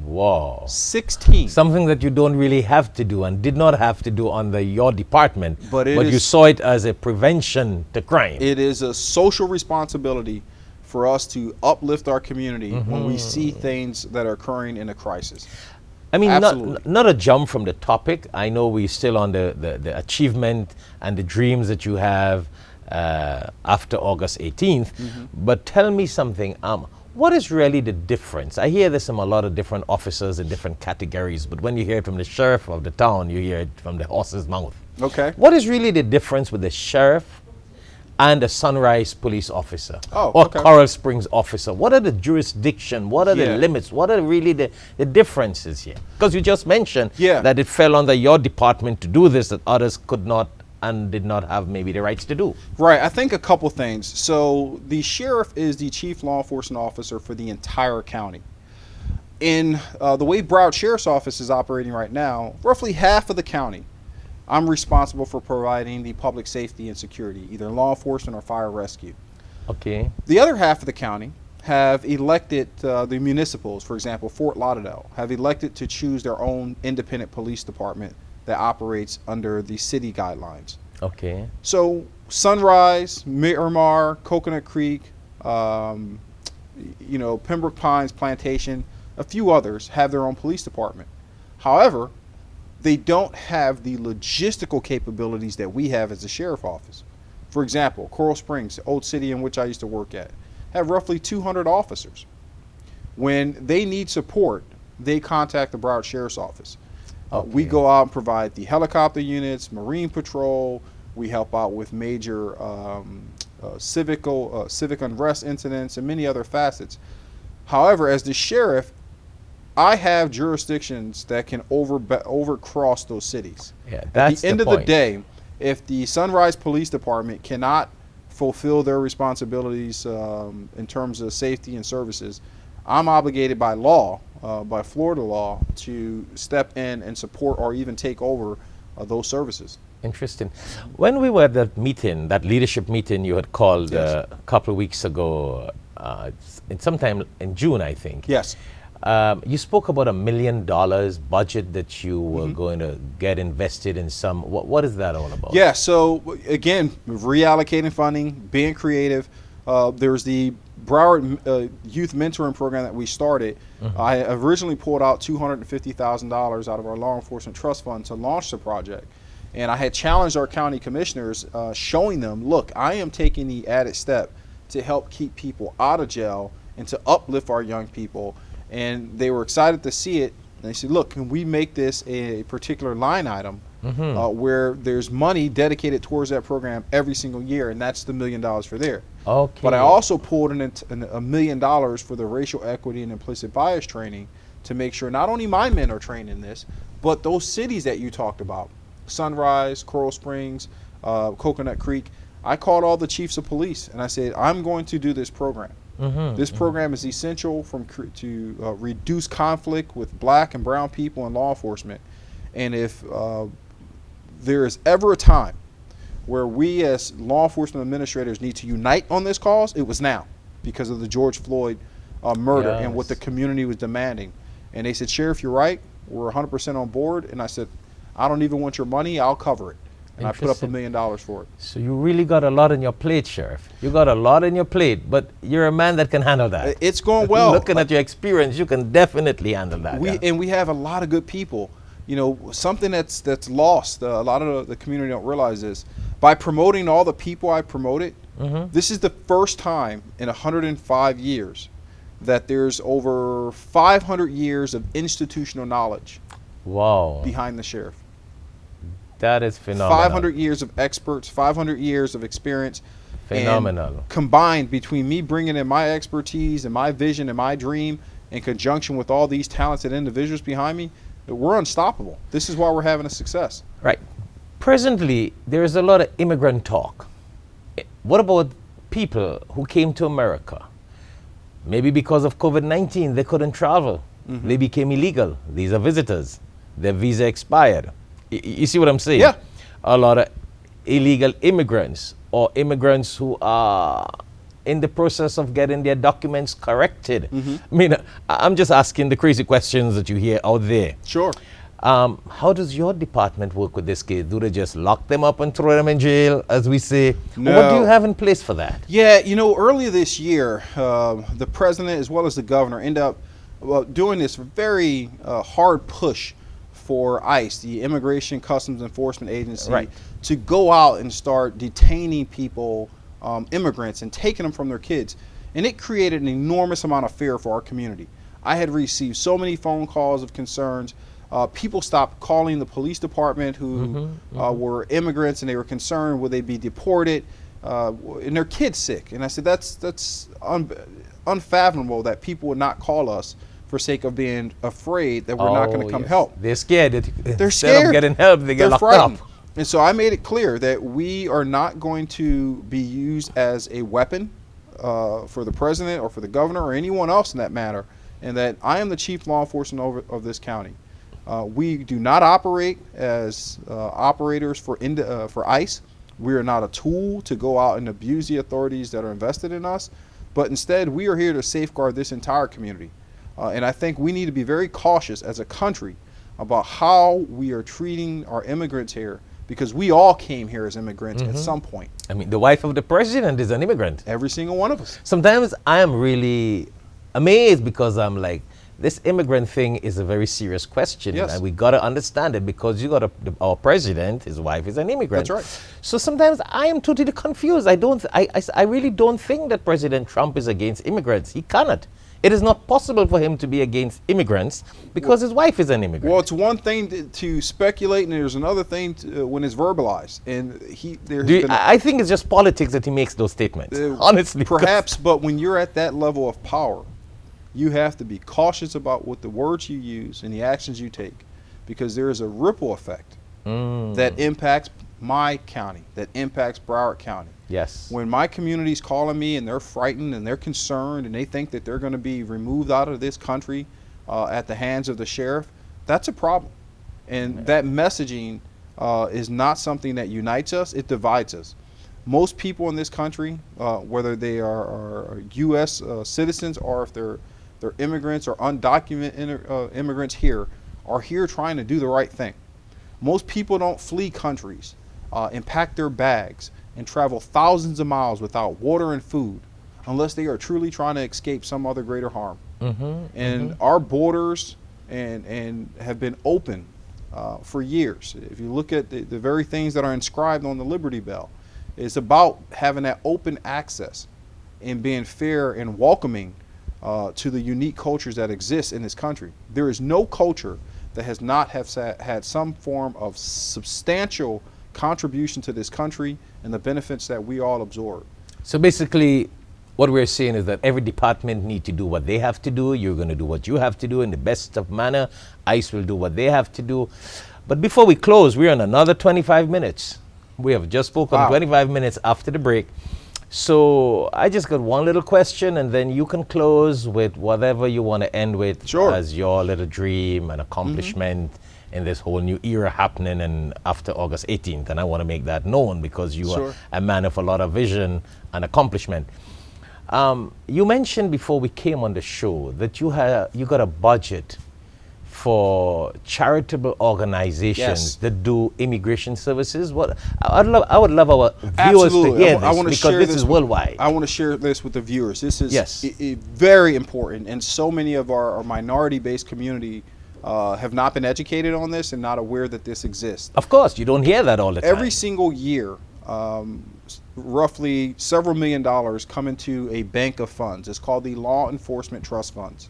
Wow. 16. Something that you don't really have to do and did not have to do under your department, but you saw it as a prevention to crime. It is a social responsibility for us to uplift our community when we see things that are occurring in a crisis. I mean, not a jump from the topic. I know we're still on the achievement and the dreams that you have after August 18th, but tell me something. What is really the difference? I hear this from a lot of different officers in different categories, but when you hear it from the sheriff of the town, you hear it from the horse's mouth. What is really the difference with the sheriff and a Sunrise police officer or Coral Springs officer? What are the jurisdiction? What are the limits? What are really the differences here? Because you just mentioned that it fell under your department to do this, that others could not and did not have maybe the rights to do. Right, I think a couple things. So the sheriff is the chief law enforcement officer for the entire county. In the way Broward Sheriff's Office is operating right now, roughly half of the county, I'm responsible for providing the public safety and security, either law enforcement or fire rescue. The other half of the county have elected, the municipals, for example, Fort Lauderdale, have elected to choose their own independent police department that operates under the city guidelines. So Sunrise, Miramar, Coconut Creek, you know, Pembroke Pines Plantation, a few others have their own police department. However, they don't have the logistical capabilities that we have as a sheriff office. For example, Coral Springs, the old city in which I used to work at, have roughly 200 officers. When they need support, they contact the Broward Sheriff's Office. We Okay. go out and provide the helicopter units, Marine Patrol. We help out with major civic unrest incidents and many other facets. However, as the sheriff, I have jurisdictions that can overcross those cities. Yeah, that's At the end of point. the day, if the Sunrise Police Department cannot fulfill their responsibilities in terms of safety and services, I'm obligated by law, by Florida law, to step in and support or even take over those services. Interesting. When we were at that meeting, that leadership meeting you had called Yes. a couple of weeks ago, sometime in June, I think. Yes. You spoke about $1 million budget that you were Mm-hmm. going to get invested in some. What is that all about? Yeah, so again, reallocating funding, being creative. There's the Broward Youth Mentoring Program that we started. I originally pulled out $250,000 out of our law enforcement trust fund to launch the project. And I had challenged our county commissioners, showing them, look, I am taking the added step to help keep people out of jail and to uplift our young people. And they were excited to see it. And they said, look, can we make this a particular line item where there's money dedicated towards that program every single year, and that's the $1 million for there. Okay. But I also pulled in $1 million for the racial equity and implicit bias training to make sure not only my men are trained in this, but those cities that you talked about, Sunrise, Coral Springs, Coconut Creek, I called all the chiefs of police and I said, I'm going to do this program. This program is essential to reduce conflict with black and brown people in law enforcement. And if there is ever a time where we as law enforcement administrators need to unite on this cause, it was now, because of the George Floyd murder and what the community was demanding. And they said, Sheriff, you're right. We're 100% on board. And I said, I don't even want your money. I'll cover it. And I put up $1 million for it. So you really got a lot on your plate, Sheriff. You got a lot on your plate, but you're a man that can handle that. It's going well. Looking at your experience, you can definitely handle that. And we have a lot of good people. You know, something that's lost, a lot of the community don't realize this. By promoting all the people I promoted, this is the first time in 105 years that there's over 500 years of institutional knowledge behind the sheriff. That is phenomenal. 500 years of experts, 500 years of experience. Phenomenal. And combined between me bringing in my expertise and my vision and my dream in conjunction with all these talented individuals behind me, we're unstoppable. This is why we're having a success. Right. Presently, there is a lot of immigrant talk. What about people who came to America? Maybe because of COVID-19, they couldn't travel. They became illegal. These are visitors. Their visa expired. You see what I'm saying? Yeah. A lot of illegal immigrants or immigrants who are in the process of getting their documents corrected. I mean, I'm just asking the crazy questions that you hear out there. Sure. How does your department work with this case? Do they just lock them up and throw them in jail, as we say? No. Or what do you have in place for that? Yeah, you know, earlier this year, the president as well as the governor ended up doing this very hard push for ICE, the Immigration Customs Enforcement Agency, to go out and start detaining people, immigrants, and taking them from their kids. And it created an enormous amount of fear for our community. I had received so many phone calls of concerns. People stopped calling the police department who were immigrants, and they were concerned would they be deported, and their kids sick. And I said, that's unfathomable that people would not call us for sake of being afraid that we're not going to come help. They're scared. They're Instead scared. of getting help, they get They're locked frightened. up. And so I made it clear that we are not going to be used as a weapon for the president or for the governor or anyone else in that matter, and that I am the chief law enforcement of this county. We do not operate as operators for ICE. We are not a tool to go out and abuse the authorities that are invested in us, but instead we are here to safeguard this entire community. And I think we need to be very cautious as a country about how we are treating our immigrants here, because we all came here as immigrants at some point. I mean, the wife of the president is an immigrant. Every single one of us. Sometimes I am really amazed because I'm like, this immigrant thing is a very serious question. Yes. And we got to understand it, because you got our president, his wife is an immigrant. That's right. So sometimes I am totally confused. I really don't think that President Trump is against immigrants. He cannot. It is not possible for him to be against immigrants because his wife is an immigrant. Well, it's one thing to speculate, and there's another thing when it's verbalized. And I think it's just politics that he makes those statements, honestly. Perhaps, but when you're at that level of power, you have to be cautious about what the words you use and the actions you take, because there is a ripple effect that impacts my county, that impacts Broward County. Yes. When my community's calling me and they're frightened and they're concerned and they think that they're going to be removed out of this country at the hands of the sheriff, that's a problem. And that messaging is not something that unites us, it divides us. Most people in this country, whether they are U.S. Citizens or if they're immigrants or undocumented immigrants here, are here trying to do the right thing. Most people don't flee countries and pack their bags and travel thousands of miles without water and food unless they are truly trying to escape some other greater harm. Our borders and have been open for years. If you look at the very things that are inscribed on the Liberty Bell, it's about having that open access and being fair and welcoming to the unique cultures that exist in this country. There is no culture that has not had some form of substantial contribution to this country and the benefits that we all absorb. So basically, what we're saying is that every department need to do what they have to do. You're going to do what you have to do in the best of manner. ICE will do what they have to do. But before we close, we're on another 25 minutes. We have just spoken 25 minutes after the break. So I just got one little question, and then you can close with whatever you want to end with as your little dream and accomplishment in this whole new era happening and after August 18th. And I want to make that known because you are a man of a lot of vision and accomplishment. You mentioned before we came on the show that you got a budget for charitable organizations that do immigration services. I would love our viewers to hear this because this is worldwide. I want to share this with the viewers. This is very important, and so many of our minority-based community have not been educated on this and not aware that this exists. Of course, you don't hear that all the time. Every single year, roughly several $1 million come into a bank of funds. It's called the Law Enforcement Trust Funds.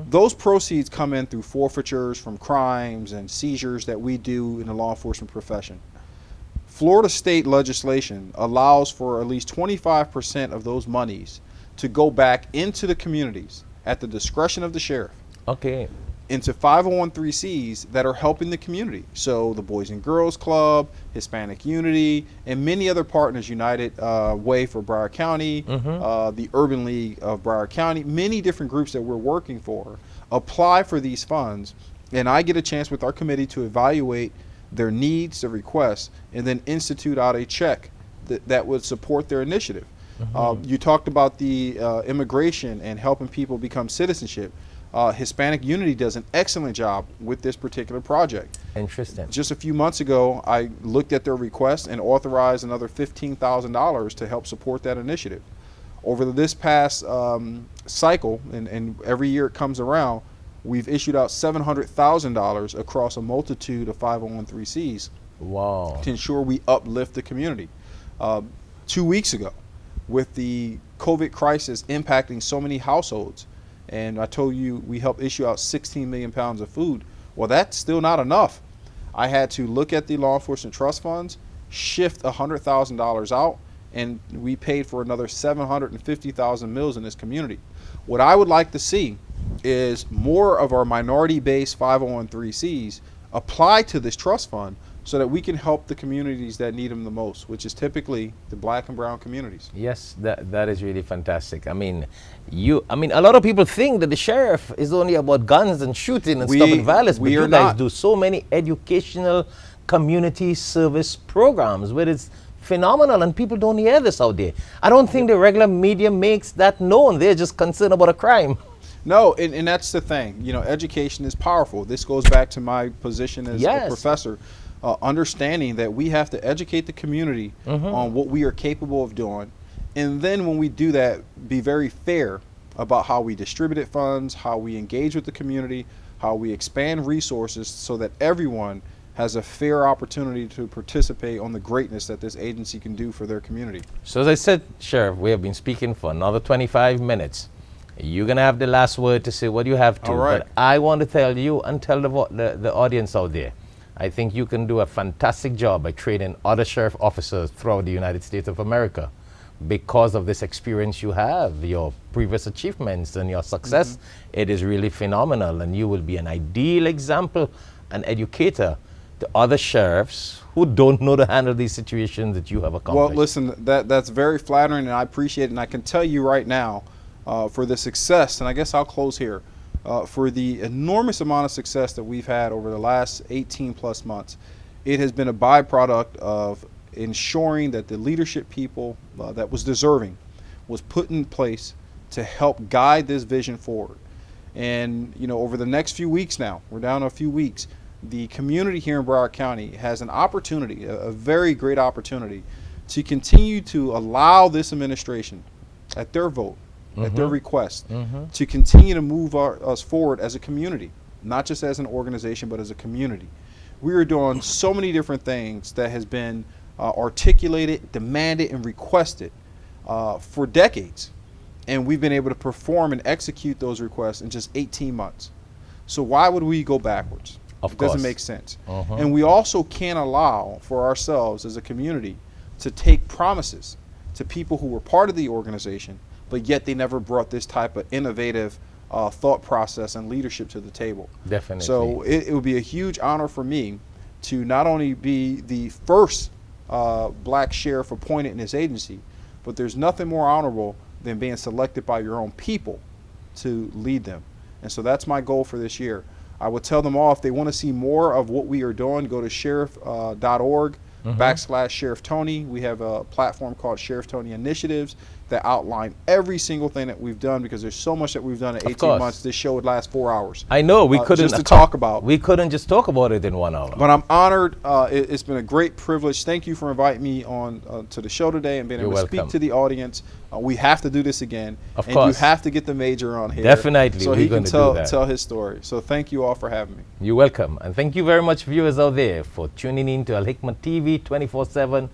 Those proceeds come in through forfeitures from crimes and seizures that we do in the law enforcement profession. Florida state legislation allows for at least 25% of those monies to go back into the communities at the discretion of the sheriff. Into 501(c)(3)s that are helping the community. So the Boys and Girls Club, Hispanic Unity, and many other partners, United Way for Broward County, the Urban League of Broward County, many different groups that we're working for, apply for these funds, and I get a chance with our committee to evaluate their needs, their requests, and then institute out a check that would support their initiative. You talked about the immigration and helping people become citizenship. Hispanic Unity does an excellent job with this particular project. Interesting. Just a few months ago, I looked at their request and authorized another $15,000 to help support that initiative. Over this past cycle, and every year it comes around, we've issued out $700,000 across a multitude of 501(c)(3)s to ensure we uplift the community. 2 weeks ago, with the COVID crisis impacting so many households, and I told you we helped issue out 16 million pounds of food. Well, that's still not enough. I had to look at the law enforcement trust funds, shift $100,000 out, and we paid for another 750,000 meals in this community. What I would like to see is more of our minority-based 501(c)(3)s apply to this trust fund so that we can help the communities that need them the most, which is typically the black and brown communities. Yes, that is really fantastic. I mean, a lot of people think that the sheriff is only about guns and shooting and stopping violence, but you guys do so many educational community service programs where it's phenomenal, and people don't hear this out there. I don't think the regular media makes that known. They're just concerned about a crime. No, and that's the thing. You know, education is powerful. This goes back to my position as a professor. Understanding that we have to educate the community on what we are capable of doing. And then when we do that, be very fair about how we distribute funds, how we engage with the community, how we expand resources so that everyone has a fair opportunity to participate on the greatness that this agency can do for their community. So as I said, Sheriff, we have been speaking for another 25 minutes. You're going to have the last word to say what you have to. All right. But I want to tell you and tell the audience out there, I think you can do a fantastic job by training other sheriff officers throughout the United States of America because of this experience you have, your previous achievements and your success. It is really phenomenal, and you will be an ideal example, an educator to other sheriffs who don't know to handle these situations that you have accomplished. Well, listen, that's very flattering, and I appreciate it. And I can tell you right now, for the success, and I guess I'll close here, for the enormous amount of success that we've had over the last 18 plus months, it has been a byproduct of ensuring that the leadership people that was deserving was put in place to help guide this vision forward. And, you know, over the next few weeks now, we're down to a few weeks, the community here in Broward County has an opportunity, a very great opportunity, to continue to allow this administration, at their vote, at their request, to continue to move us forward as a community, not just as an organization, but as a community. We are doing so many different things that has been articulated, demanded, and requested for decades. And we've been able to perform and execute those requests in just 18 months. So why would we go backwards? Of It course. doesn't make sense. And we also can't allow for ourselves as a community to take promises to people who were part of the organization, but yet they never brought this type of innovative thought process and leadership to the table. Definitely. So it would be a huge honor for me to not only be the first black sheriff appointed in this agency, but there's nothing more honorable than being selected by your own people to lead them. And so that's my goal for this year. I would tell them all, if they want to see more of what we are doing, go to sheriff.org /Sheriff Tony. We have a platform called Sheriff Tony Initiatives that outline every single thing that we've done, because there's so much that we've done in 18 months. This show would last 4 hours. I know we couldn't just to talk about. We couldn't just talk about it in 1 hour. But I'm honored. It's been a great privilege. Thank you for inviting me on to the show today and being able to speak to the audience. We have to do this again. Of and course. you have to get the major on here. Definitely. So we're he can gonna tell his story. So thank you all for having me. You're welcome. And thank you very much, viewers out there, for tuning in to Alhikmat TV 24/7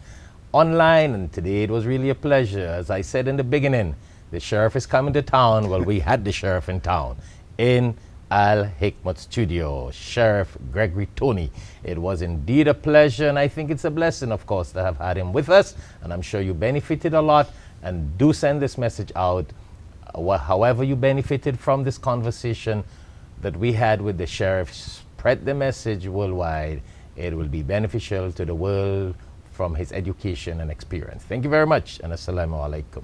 online. And today it was really a pleasure. As I said in the beginning, the sheriff is coming to town. Well, we had the sheriff in town in Alhikmat studio, Sheriff Gregory Tony. It was indeed a pleasure, and I think it's a blessing, of course, to have had him with us. And I'm sure you benefited a lot. And do send this message out, however you benefited from this conversation that we had with the sheriff. Spread the message worldwide. It will be beneficial to the world from his education and experience. Thank you very much, and assalamu alaikum.